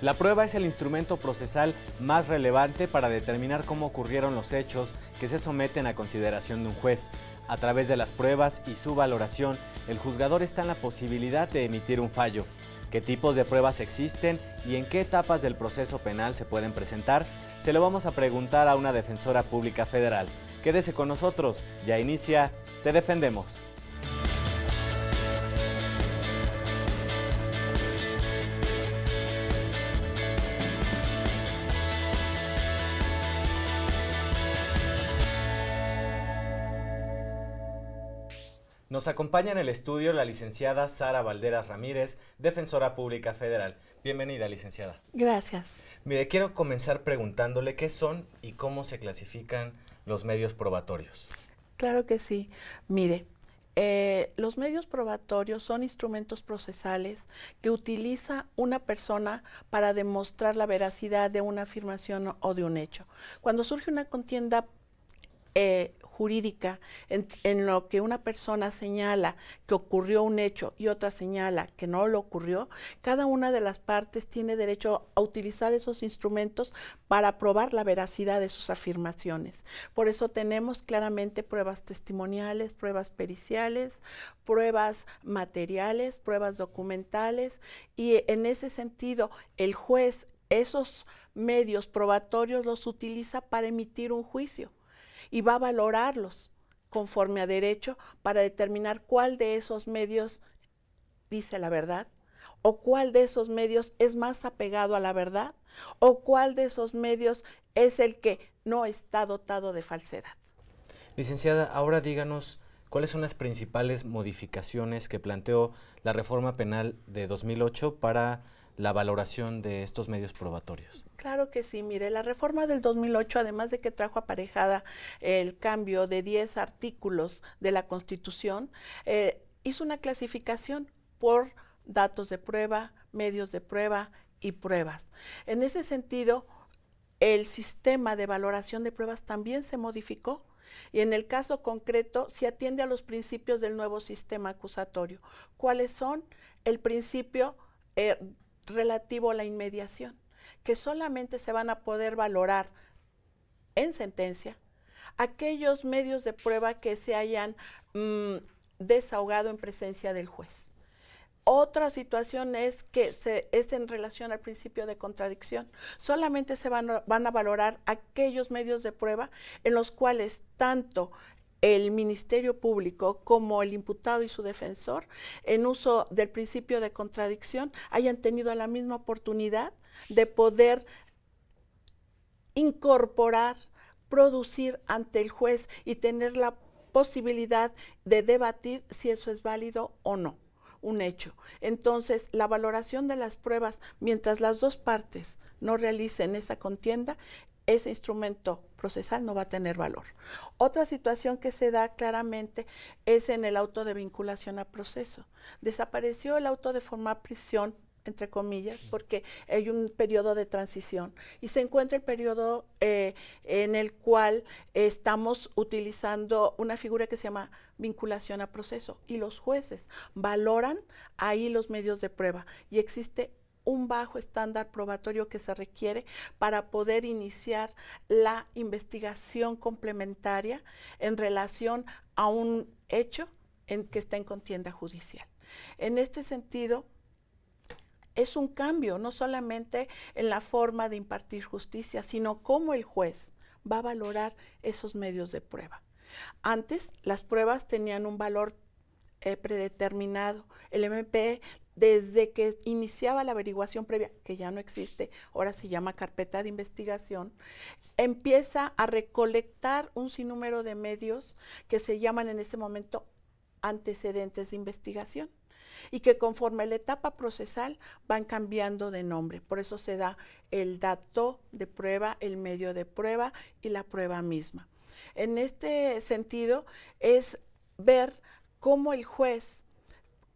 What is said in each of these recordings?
La prueba es el instrumento procesal más relevante para determinar cómo ocurrieron los hechos que se someten a consideración de un juez. A través de las pruebas y su valoración, el juzgador está en la posibilidad de emitir un fallo. ¿Qué tipos de pruebas existen y en qué etapas del proceso penal se pueden presentar? Se lo vamos a preguntar a una defensora pública federal. Quédese con nosotros, ya inicia Te Defendemos. Nos acompaña en el estudio la licenciada Sara Valderas Ramírez, defensora pública federal. Bienvenida, licenciada. Gracias. Mire, quiero comenzar preguntándole qué son y cómo se clasifican los medios probatorios. Claro que sí. Mire, los medios probatorios son instrumentos procesales que utiliza una persona para demostrar la veracidad de una afirmación o de un hecho. Cuando surge una contienda jurídica en lo que una persona señala que ocurrió un hecho y otra señala que no lo ocurrió, cada una de las partes tiene derecho a utilizar esos instrumentos para probar la veracidad de sus afirmaciones. Por eso tenemos claramente pruebas testimoniales, pruebas periciales, pruebas materiales, pruebas documentales, y en ese sentido el juez esos medios probatorios los utiliza para emitir un juicio y va a valorarlos conforme a derecho para determinar cuál de esos medios dice la verdad, o cuál de esos medios es más apegado a la verdad, o cuál de esos medios es el que no está dotado de falsedad. Licenciada, ahora díganos cuáles son las principales modificaciones que planteó la reforma penal de 2008 para la valoración de estos medios probatorios. Claro que sí, mire, la reforma del 2008, además de que trajo aparejada el cambio de 10 artículos de la Constitución, hizo una clasificación por datos de prueba, medios de prueba y pruebas. En ese sentido, el sistema de valoración de pruebas también se modificó y en el caso concreto se atiende a los principios del nuevo sistema acusatorio. ¿Cuáles son? El principio relativo a la inmediación, que solamente se van a poder valorar en sentencia aquellos medios de prueba que se hayan desahogado en presencia del juez. Otra situación es que es en relación al principio de contradicción. Solamente se van a valorar aquellos medios de prueba en los cuales tanto el Ministerio Público como el imputado y su defensor, en uso del principio de contradicción, hayan tenido la misma oportunidad de poder incorporar, producir ante el juez y tener la posibilidad de debatir si eso es válido o no, un hecho. Entonces, la valoración de las pruebas, mientras las dos partes no realicen esa contienda, ese instrumento procesal no va a tener valor. Otra situación que se da claramente es en el auto de vinculación a proceso. Desapareció el auto de formar prisión, entre comillas, porque hay un periodo de transición y se encuentra el periodo en el cual estamos utilizando una figura que se llama vinculación a proceso y los jueces valoran ahí los medios de prueba y existe un bajo estándar probatorio que se requiere para poder iniciar la investigación complementaria en relación a un hecho que está en contienda judicial. En este sentido, es un cambio no solamente en la forma de impartir justicia, sino cómo el juez va a valorar esos medios de prueba. Antes, las pruebas tenían un valor predeterminado. El MP, desde que iniciaba la averiguación previa, que ya no existe, ahora se llama carpeta de investigación, empieza a recolectar un sinnúmero de medios que se llaman en este momento antecedentes de investigación y que conforme la etapa procesal van cambiando de nombre. Por eso se da el dato de prueba, el medio de prueba y la prueba misma. En este sentido es ver cómo el juez,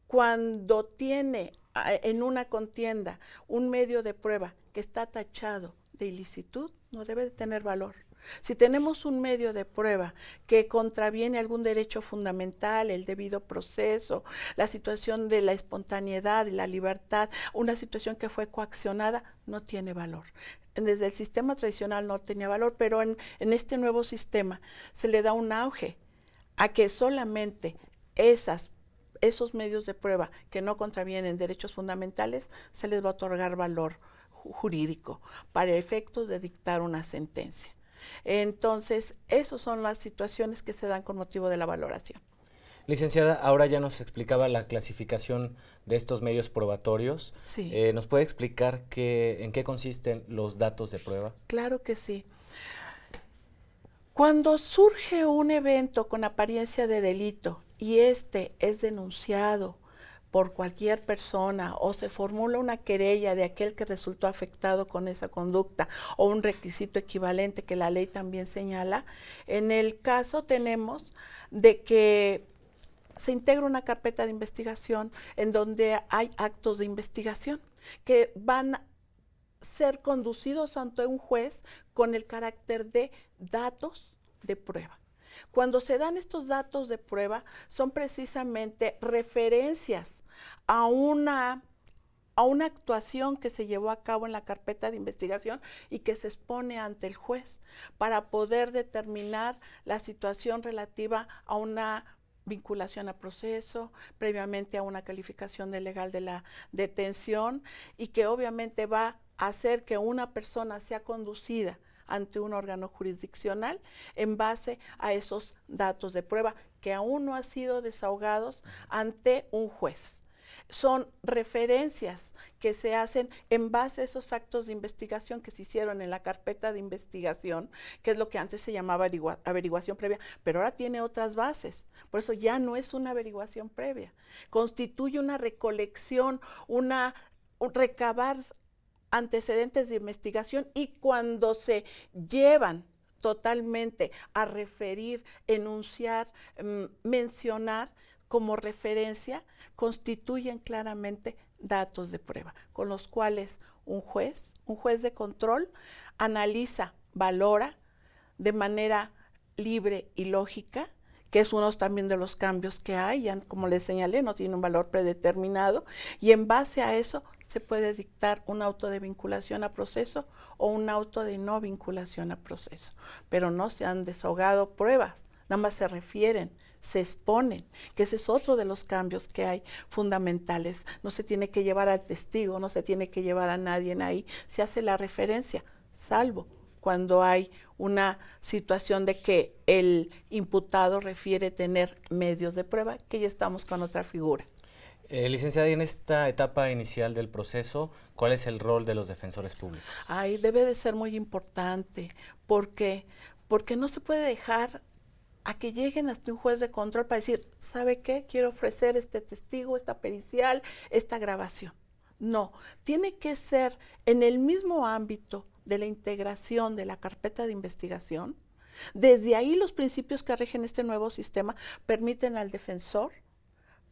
cuando tiene en una contienda un medio de prueba que está tachado de ilicitud, no debe de tener valor. Si tenemos un medio de prueba que contraviene algún derecho fundamental, el debido proceso, la situación de la espontaneidad y la libertad, una situación que fue coaccionada, no tiene valor. Desde el sistema tradicional no tenía valor, pero en este nuevo sistema se le da un auge a que solamente esos medios de prueba que no contravienen derechos fundamentales se les va a otorgar valor jurídico para efectos de dictar una sentencia. Entonces, esas son las situaciones que se dan con motivo de la valoración. Licenciada, ahora ya nos explicaba la clasificación de estos medios probatorios. Sí. ¿Nos puede explicar en qué consisten los datos de prueba? Claro que sí. Cuando surge un evento con apariencia de delito y este es denunciado por cualquier persona o se formula una querella de aquel que resultó afectado con esa conducta o un requisito equivalente que la ley también señala, en el caso tenemos de que se integra una carpeta de investigación en donde hay actos de investigación que van a ser conducidos ante un juez con el carácter de datos de prueba. Cuando se dan estos datos de prueba, son precisamente referencias a una actuación que se llevó a cabo en la carpeta de investigación y que se expone ante el juez para poder determinar la situación relativa a una vinculación a proceso, previamente a una calificación de legal de la detención y que obviamente va a hacer que una persona sea conducida ante un órgano jurisdiccional en base a esos datos de prueba que aún no han sido desahogados ante un juez. Son referencias que se hacen en base a esos actos de investigación que se hicieron en la carpeta de investigación, que es lo que antes se llamaba averiguación previa, pero ahora tiene otras bases. Por eso ya no es una averiguación previa. Constituye una recolección, un recabar antecedentes de investigación y cuando se llevan totalmente a referir, enunciar, mencionar como referencia, constituyen claramente datos de prueba, con los cuales un juez de control, analiza, valora de manera libre y lógica, que es uno también de los cambios que hay, ya como les señalé, no tiene un valor predeterminado, y en base a eso se puede dictar un auto de vinculación a proceso o un auto de no vinculación a proceso, pero no se han desahogado pruebas, nada más se refieren, se exponen, que ese es otro de los cambios que hay fundamentales. No se tiene que llevar al testigo, no se tiene que llevar a nadie ahí, se hace la referencia, salvo cuando hay una situación de que el imputado refiere tener medios de prueba, que ya estamos con otra figura. Licenciada, y en esta etapa inicial del proceso, ¿cuál es el rol de los defensores públicos? Debe de ser muy importante, porque no se puede dejar a que lleguen hasta un juez de control para decir, ¿sabe qué? Quiero ofrecer este testigo, esta pericial, esta grabación. No, tiene que ser en el mismo ámbito de la integración de la carpeta de investigación. Desde ahí los principios que rigen este nuevo sistema permiten al defensor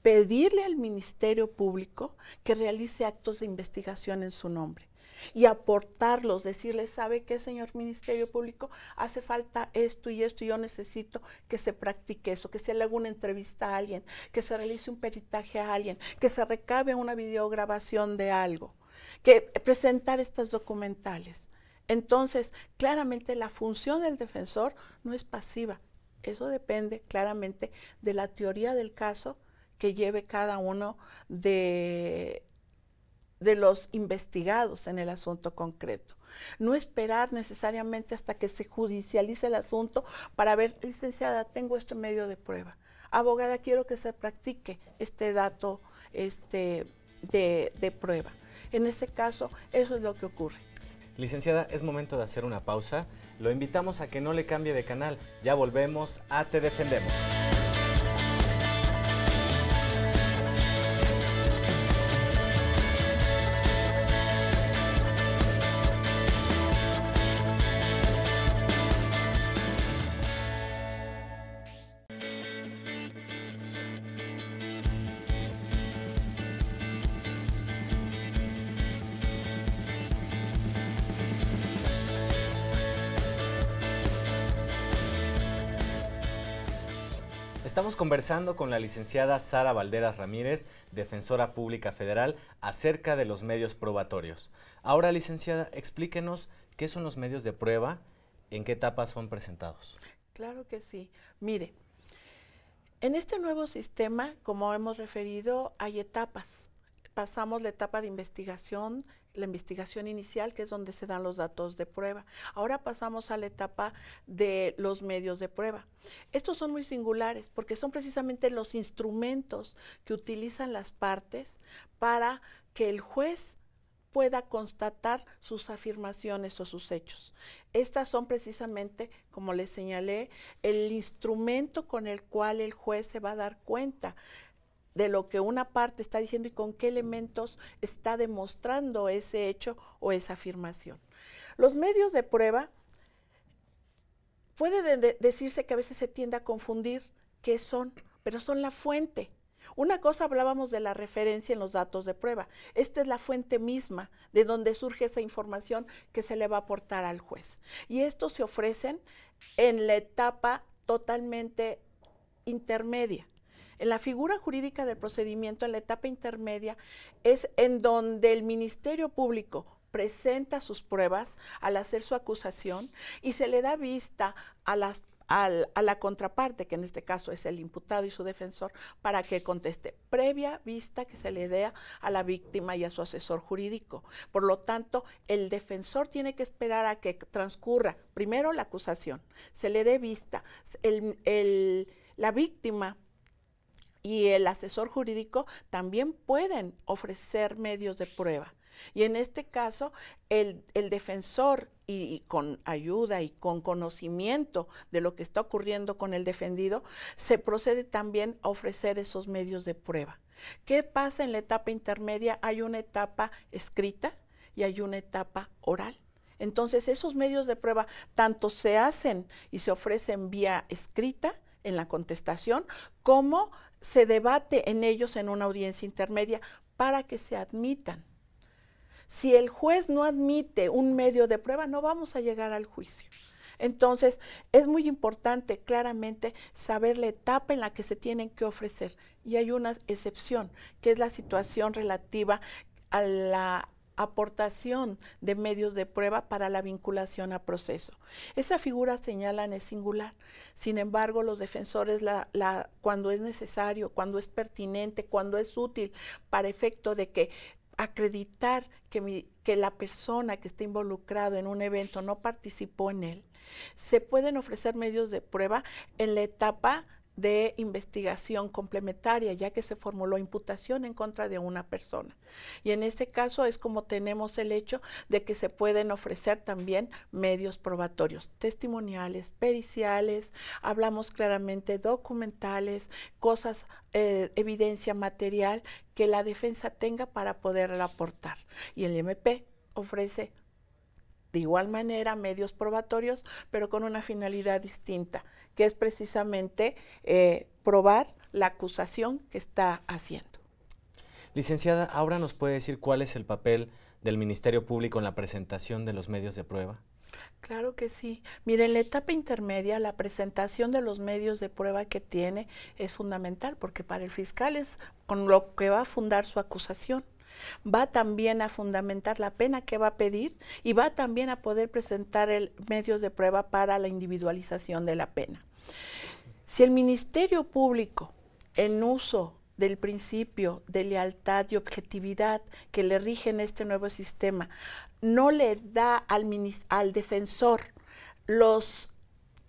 pedirle al Ministerio Público que realice actos de investigación en su nombre y aportarlos, decirle, ¿sabe qué, señor Ministerio Público? Hace falta esto y esto y yo necesito que se practique eso, que se le haga una entrevista a alguien, que se realice un peritaje a alguien, que se recabe una videograbación de algo, que presentar estas documentales. Entonces, claramente la función del defensor no es pasiva, eso depende claramente de la teoría del caso que lleve cada uno de los investigados en el asunto concreto. No esperar necesariamente hasta que se judicialice el asunto para ver, licenciada, tengo este medio de prueba. Abogada, quiero que se practique este dato de prueba. En este caso, eso es lo que ocurre. Licenciada, es momento de hacer una pausa. Lo invitamos a que no le cambie de canal. Ya volvemos a Te Defendemos. Estamos conversando con la licenciada Sara Valderas Ramírez, defensora pública federal, acerca de los medios probatorios. Ahora, licenciada, explíquenos qué son los medios de prueba, en qué etapas son presentados. Claro que sí. Mire, en este nuevo sistema, como hemos referido, hay etapas. Pasamos la etapa de investigación, la investigación inicial, que es donde se dan los datos de prueba. Ahora pasamos a la etapa de los medios de prueba. Estos son muy singulares porque son precisamente los instrumentos que utilizan las partes para que el juez pueda constatar sus afirmaciones o sus hechos. Estas son precisamente, como les señalé, el instrumento con el cual el juez se va a dar cuenta de lo que una parte está diciendo y con qué elementos está demostrando ese hecho o esa afirmación. Los medios de prueba puede decirse que a veces se tiende a confundir qué son, pero son la fuente. Una cosa, hablábamos de la referencia en los datos de prueba. Esta es la fuente misma de donde surge esa información que se le va a aportar al juez. Y estos se ofrecen en la etapa totalmente intermedia. En la figura jurídica del procedimiento, en la etapa intermedia, es en donde el Ministerio Público presenta sus pruebas al hacer su acusación y se le da vista a la contraparte, que en este caso es el imputado y su defensor, para que conteste, previa vista que se le dé a la víctima y a su asesor jurídico. Por lo tanto, el defensor tiene que esperar a que transcurra primero la acusación, se le dé vista, la víctima y el asesor jurídico también pueden ofrecer medios de prueba. Y en este caso, el defensor, y con ayuda y con conocimiento de lo que está ocurriendo con el defendido, se procede también a ofrecer esos medios de prueba. ¿Qué pasa en la etapa intermedia? Hay una etapa escrita y hay una etapa oral. Entonces, esos medios de prueba tanto se hacen y se ofrecen vía escrita, en la contestación, como se debate en ellos en una audiencia intermedia para que se admitan. Si el juez no admite un medio de prueba, no vamos a llegar al juicio. Entonces, es muy importante claramente saber la etapa en la que se tienen que ofrecer. Y hay una excepción, que es la situación relativa a la aportación de medios de prueba para la vinculación a proceso. Esa figura, señalan, es singular. Sin embargo, los defensores, cuando es necesario, cuando es pertinente, cuando es útil para efecto de que acreditar que la persona que está involucrada en un evento no participó en él, se pueden ofrecer medios de prueba en la etapa de investigación complementaria, ya que se formuló imputación en contra de una persona. Y en este caso es como tenemos el hecho de que se pueden ofrecer también medios probatorios, testimoniales, periciales, hablamos claramente documentales, cosas, evidencia material que la defensa tenga para poderla aportar. Y el MP ofrece de igual manera medios probatorios, pero con una finalidad distinta, que es precisamente probar la acusación que está haciendo. Licenciada, ¿ahora nos puede decir cuál es el papel del Ministerio Público en la presentación de los medios de prueba? Claro que sí. Mire, en la etapa intermedia, la presentación de los medios de prueba que tiene es fundamental, porque para el fiscal es con lo que va a fundar su acusación. Va también a fundamentar la pena que va a pedir y va también a poder presentar medios de prueba para la individualización de la pena. Si el Ministerio Público, en uso del principio de lealtad y objetividad que le rige en este nuevo sistema, no le da al defensor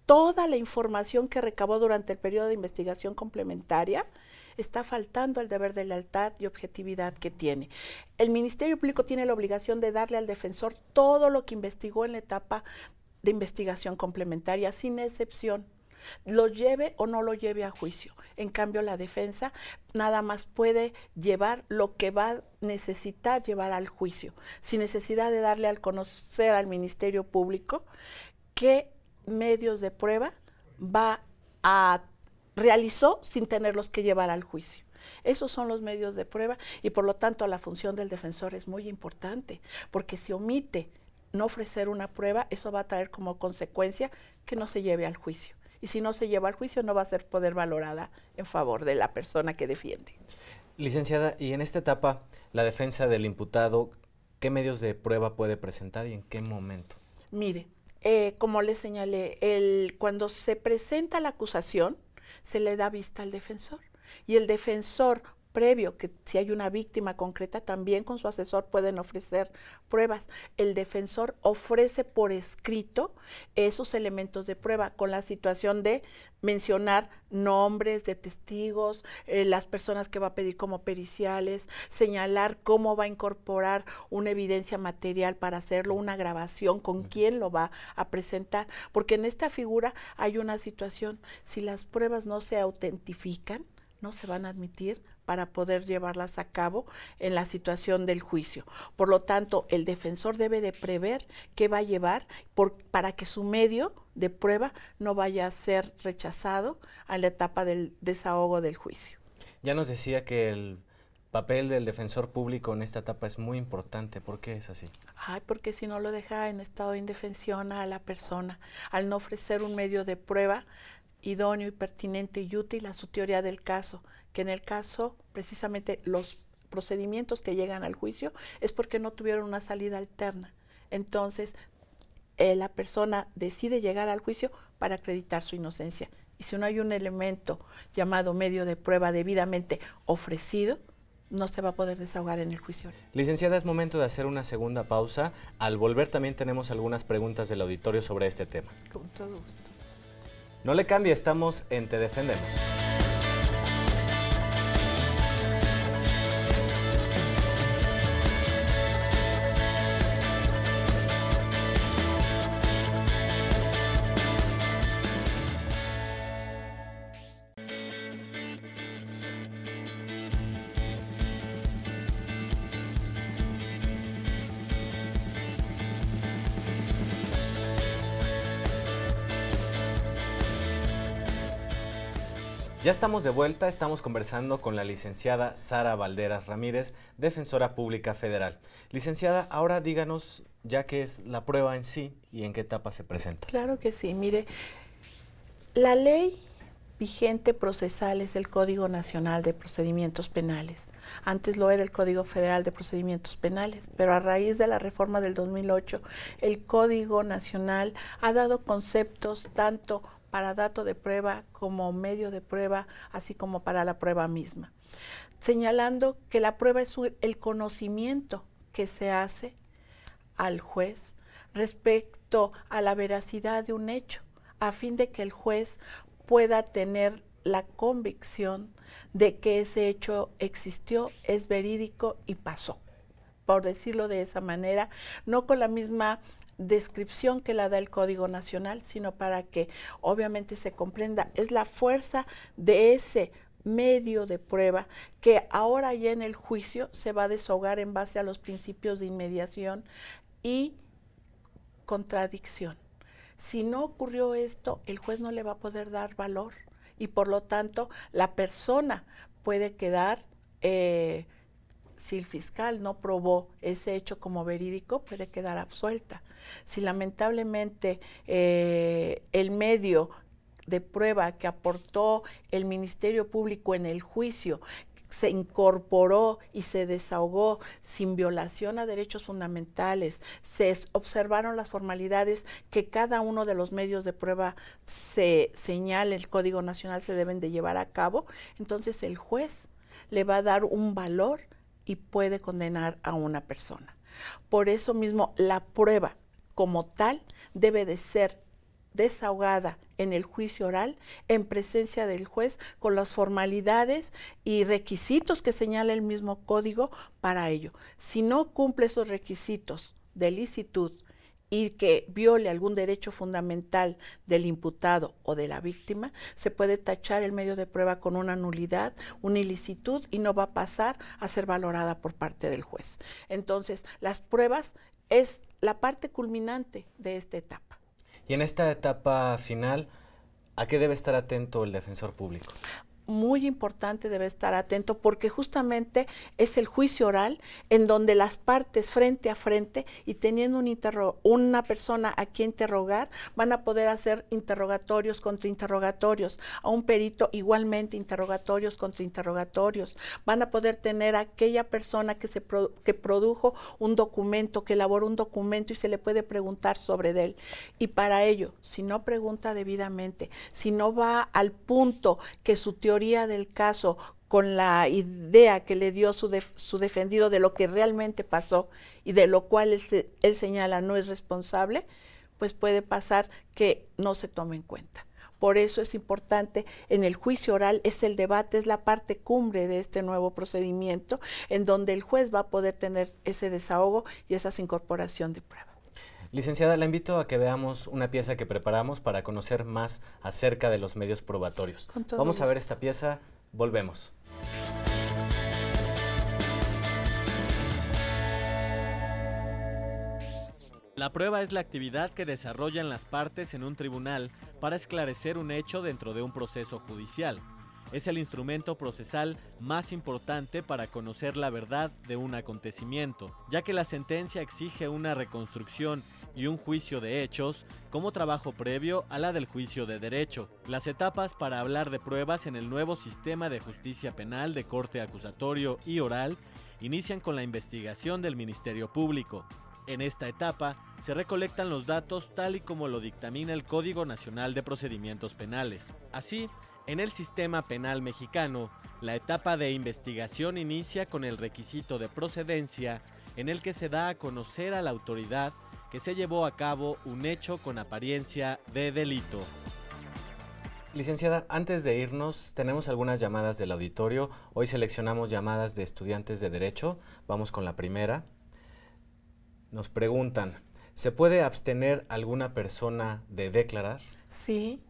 toda la información que recabó durante el periodo de investigación complementaria, está faltando al deber de lealtad y objetividad que tiene. El Ministerio Público tiene la obligación de darle al defensor todo lo que investigó en la etapa de investigación complementaria, sin excepción, lo lleve o no lo lleve a juicio. En cambio, la defensa nada más puede llevar lo que va a necesitar llevar al juicio, sin necesidad de darle al conocer al Ministerio Público qué medios de prueba realizó sin tenerlos que llevar al juicio. Esos son los medios de prueba y por lo tanto la función del defensor es muy importante, porque si omite no ofrecer una prueba, eso va a traer como consecuencia que no se lleve al juicio. y si no se lleva al juicio no va a ser poder valorada en favor de la persona que defiende. Licenciada, y en esta etapa, la defensa del imputado, ¿qué medios de prueba puede presentar y en qué momento? Mire, como le señalé, cuando se presenta la acusación, se le da vista al defensor y el defensor previo, que si hay una víctima concreta, también con su asesor pueden ofrecer pruebas. El defensor ofrece por escrito esos elementos de prueba con la situación de mencionar nombres de testigos, las personas que va a pedir como periciales, señalar cómo va a incorporar una evidencia material para hacerlo, una grabación, con quién lo va a presentar, porque en esta figura hay una situación, si las pruebas no se autentifican, no se van a admitir para poder llevarlas a cabo en la situación del juicio. Por lo tanto, el defensor debe de prever qué va a llevar para que su medio de prueba no vaya a ser rechazado a la etapa del desahogo del juicio. Ya nos decía que el papel del defensor público en esta etapa es muy importante. ¿Por qué es así? Porque si no lo deja en estado de indefensión a la persona, al no ofrecer un medio de prueba idóneo y pertinente y útil a su teoría del caso, que en el caso precisamente los procedimientos que llegan al juicio es porque no tuvieron una salida alterna. Entonces, la persona decide llegar al juicio para acreditar su inocencia. Y si no hay un elemento llamado medio de prueba debidamente ofrecido, no se va a poder desahogar en el juicio. Licenciada, es momento de hacer una segunda pausa. Al volver también tenemos algunas preguntas del auditorio sobre este tema. Con todo gusto. No le cambie, estamos en Te Defendemos. Ya estamos de vuelta, estamos conversando con la licenciada Sara Valderas Ramírez, defensora pública federal. Licenciada, ahora díganos ya qué es la prueba en sí y en qué etapa se presenta. Claro que sí, mire, la ley vigente procesal es el Código Nacional de Procedimientos Penales. Antes lo era el Código Federal de Procedimientos Penales, pero a raíz de la reforma del 2008, el Código Nacional ha dado conceptos tanto para dato de prueba como medio de prueba, así como para la prueba misma, señalando que la prueba es el conocimiento que se hace al juez respecto a la veracidad de un hecho, a fin de que el juez pueda tener la convicción de que ese hecho existió, es verídico y pasó, por decirlo de esa manera, no con la misma descripción que la da el Código Nacional, sino para que obviamente se comprenda, es la fuerza de ese medio de prueba que ahora ya en el juicio se va a desahogar en base a los principios de inmediación y contradicción. Si no ocurrió esto, el juez no le va a poder dar valor y por lo tanto la persona puede quedar si el fiscal no probó ese hecho como verídico, puede quedar absuelta. Si lamentablemente el medio de prueba que aportó el Ministerio Público en el juicio se incorporó y se desahogó sin violación a derechos fundamentales, se observaron las formalidades que cada uno de los medios de prueba se señala, el Código Nacional se deben de llevar a cabo, entonces el juez le va a dar un valor y puede condenar a una persona. Por eso mismo la prueba como tal debe de ser desahogada en el juicio oral en presencia del juez con las formalidades y requisitos que señala el mismo código para ello. Si no cumple esos requisitos de licitud y que viole algún derecho fundamental del imputado o de la víctima, se puede tachar el medio de prueba con una nulidad, una ilicitud y no va a pasar a ser valorada por parte del juez. Entonces, las pruebas es la parte culminante de esta etapa. Y en esta etapa final, ¿a qué debe estar atento el defensor público? muy importante, debe estar atento, porque justamente es el juicio oral en donde las partes frente a frente y teniendo una persona a quien interrogar, van a poder hacer interrogatorios contra interrogatorios, a un perito igualmente interrogatorios contra interrogatorios, van a poder tener a aquella persona que produjo un documento, que elaboró un documento y se le puede preguntar sobre él. Y para ello, si no pregunta debidamente, si no va al punto que su teoría del caso, con la idea que le dio su defendido de lo que realmente pasó y de lo cual él señala no es responsable, pues puede pasar que no se tome en cuenta. Por eso es importante en el juicio oral, es el debate, es la parte cumbre de este nuevo procedimiento, en donde el juez va a poder tener ese desahogo y esa incorporación de prueba. Licenciada, la invito a que veamos una pieza que preparamos para conocer más acerca de los medios probatorios. Vamos a ver esta pieza, volvemos. La prueba es la actividad que desarrollan las partes en un tribunal para esclarecer un hecho dentro de un proceso judicial. Es el instrumento procesal más importante para conocer la verdad de un acontecimiento, ya que la sentencia exige una reconstrucción y un juicio de hechos como trabajo previo a la del juicio de derecho. Las etapas para hablar de pruebas en el nuevo sistema de justicia penal de corte acusatorio y oral inician con la investigación del Ministerio Público. En esta etapa se recolectan los datos tal y como lo dictamina el Código Nacional de Procedimientos Penales. Así, en el sistema penal mexicano, la etapa de investigación inicia con el requisito de procedencia, en el que se da a conocer a la autoridad que se llevó a cabo un hecho con apariencia de delito. Licenciada, antes de irnos, tenemos algunas llamadas del auditorio. Hoy seleccionamos llamadas de estudiantes de Derecho. Vamos con la primera. Nos preguntan, ¿se puede abstener alguna persona de declarar? Sí.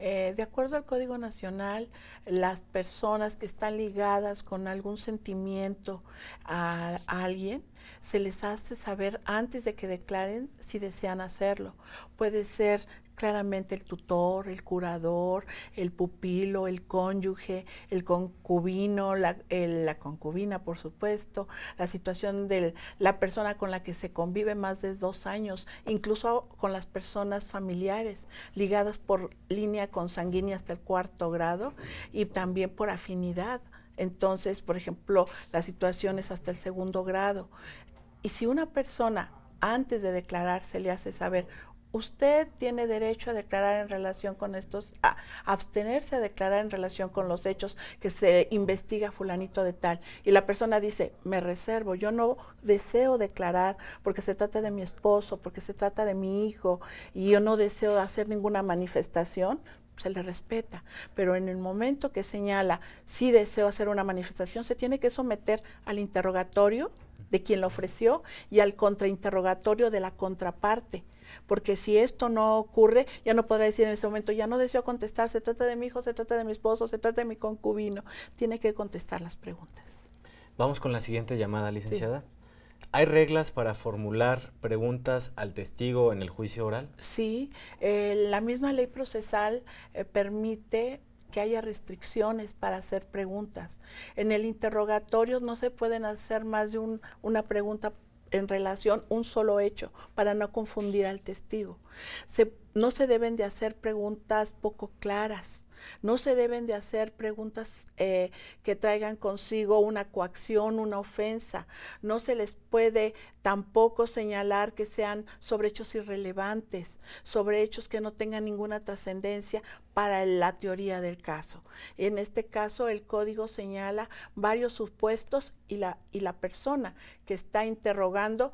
De acuerdo al Código Nacional, las personas que están ligadas con algún sentimiento a alguien, se les hace saber antes de que declaren si desean hacerlo. Puede ser claramente el tutor, el curador, el pupilo, el cónyuge, el concubino, la concubina, por supuesto, la situación de la persona con la que se convive más de 2 años, incluso con las personas familiares ligadas por línea consanguínea hasta el 4º grado y también por afinidad. Entonces, por ejemplo, las situaciones hasta el 2º grado. Y si una persona antes de declarar se le hace saber, usted tiene derecho a declarar en relación con a abstenerse a declarar en relación con los hechos que se investiga fulanito de tal. Y la persona dice, me reservo, yo no deseo declarar porque se trata de mi esposo, porque se trata de mi hijo, y yo no deseo hacer ninguna manifestación, se le respeta. Pero en el momento que señala, sí deseo hacer una manifestación, se tiene que someter al interrogatorio de quien lo ofreció y al contrainterrogatorio de la contraparte. Porque si esto no ocurre, ya no podrá decir en ese momento, ya no deseo contestar, se trata de mi hijo, se trata de mi esposo, se trata de mi concubino. Tiene que contestar las preguntas. Vamos con la siguiente llamada, licenciada. Sí. ¿Hay reglas para formular preguntas al testigo en el juicio oral? Sí, la misma ley procesal permite que haya restricciones para hacer preguntas. En el interrogatorio no se pueden hacer más de una pregunta en relación a un solo hecho, para no confundir al testigo. No se deben de hacer preguntas poco claras, no se deben de hacer preguntas que traigan consigo una coacción, una ofensa. No se les puede tampoco señalar que sean sobre hechos irrelevantes, sobre hechos que no tengan ninguna trascendencia para la teoría del caso. En este caso, el código señala varios supuestos y la persona que está interrogando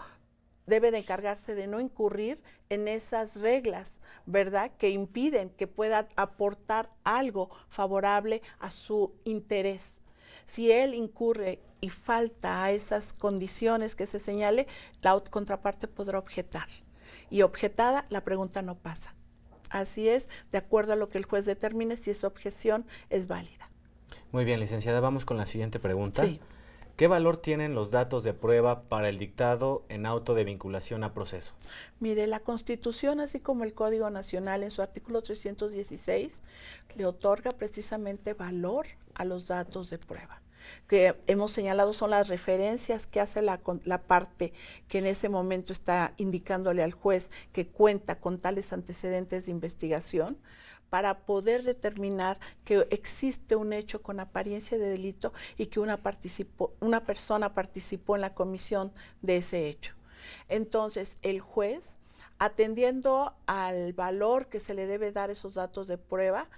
debe de encargarse de no incurrir en esas reglas, ¿verdad?, que impiden que pueda aportar algo favorable a su interés. Si él incurre y falta a esas condiciones que se señale, la contraparte podrá objetar. Y objetada, la pregunta no pasa. Así es, de acuerdo a lo que el juez determine si esa objeción es válida. Muy bien, licenciada, vamos con la siguiente pregunta. Sí. ¿Qué valor tienen los datos de prueba para el dictado en auto de vinculación a proceso? Mire, la Constitución, así como el Código Nacional en su artículo 316, le otorga precisamente valor a los datos de prueba. Que hemos señalado son las referencias que hace la parte que en ese momento está indicándole al juez que cuenta con tales antecedentes de investigación, para poder determinar que existe un hecho con apariencia de delito y que una persona participó en la comisión de ese hecho. Entonces, el juez, atendiendo al valor que se le debe dar a esos datos de prueba,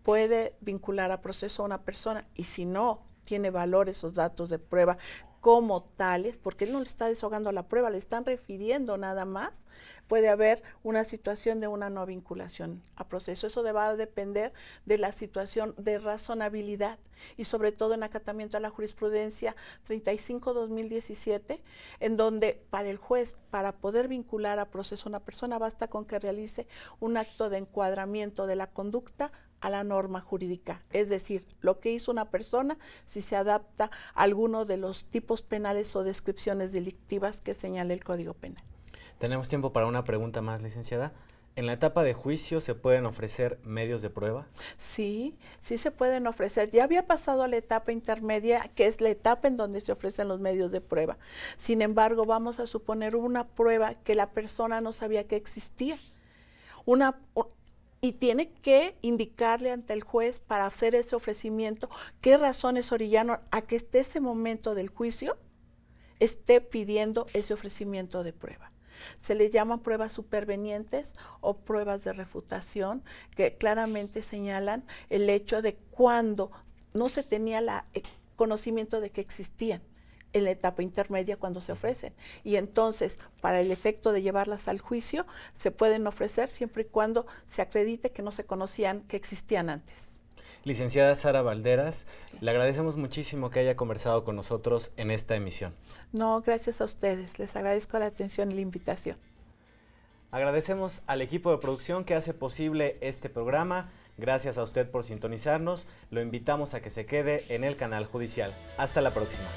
puede vincular a proceso a una persona, y si no tiene valor esos datos de prueba como tales, porque él no le está desahogando la prueba, le están refiriendo nada más, puede haber una situación de una no vinculación a proceso. Eso va a depender de la situación de razonabilidad y sobre todo en acatamiento a la jurisprudencia 35-2017, en donde para el juez, para poder vincular a proceso a una persona, basta con que realice un acto de encuadramiento de la conducta a la norma jurídica, es decir, lo que hizo una persona si se adapta a alguno de los tipos penales o descripciones delictivas que señala el Código Penal. Tenemos tiempo para una pregunta más, licenciada. ¿En la etapa de juicio se pueden ofrecer medios de prueba? Sí, sí se pueden ofrecer. Ya había pasado a la etapa intermedia, que es la etapa en donde se ofrecen los medios de prueba. Sin embargo, vamos a suponer una prueba que la persona no sabía que existía. Y tiene que indicarle ante el juez para hacer ese ofrecimiento qué razones orillaron a que esté ese momento del juicio esté pidiendo ese ofrecimiento de prueba. Se le llaman pruebas supervenientes o pruebas de refutación, que claramente señalan el hecho de cuando no se tenía conocimiento de que existían en la etapa intermedia cuando se ofrecen. Y entonces, para el efecto de llevarlas al juicio, se pueden ofrecer siempre y cuando se acredite que no se conocían, que existían antes. Licenciada Sara Valderas, le agradecemos muchísimo que haya conversado con nosotros en esta emisión. No, gracias a ustedes. Les agradezco la atención y la invitación. Agradecemos al equipo de producción que hace posible este programa. Gracias a usted por sintonizarnos. Lo invitamos a que se quede en el canal judicial. Hasta la próxima.